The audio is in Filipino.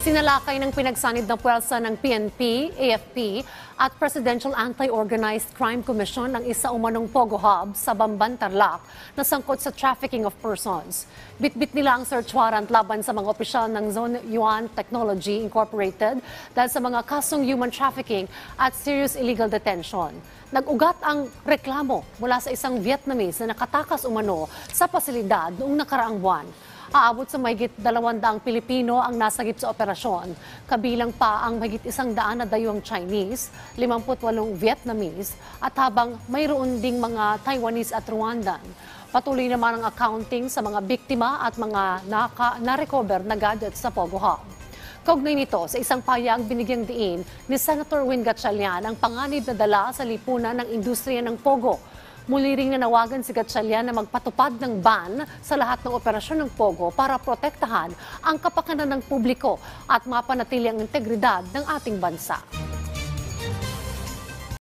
Sinalakay ng pinagsanib na puwersa ng PNP, AFP at Presidential Anti-Organized Crime Commission ang isa umanong Pogo Hub sa Bamban, Tarlac na sangkot sa trafficking of persons. Bitbit nila ang search warrant laban sa mga opisyal ng Zone Yuan Technology Incorporated dahil sa mga kasong human trafficking at serious illegal detention. Nag-ugat ang reklamo mula sa isang Vietnamese na nakatakas umano sa pasilidad noong nakaraang buwan. Aabot sa mahigit 200 Pilipino ang nasagip sa operasyon. Kabilang pa ang mahigit 100 na dayuhang Chinese, 58 Vietnamese at habang mayroon ding mga Taiwanese at Rwandan. Patuloy naman ang accounting sa mga biktima at mga na-recover na gadgets sa Pogo Hub. Kaugnay nito, sa isang payag binigyang diin ni Senator Win Gatchalian ang panganib na dala sa lipunan ng industriya ng Pogo. Muli ring nanawagan si Gatchalian na magpatupad ng ban sa lahat ng operasyon ng Pogo para protektahan ang kapakanan ng publiko at mapanatili ang integridad ng ating bansa.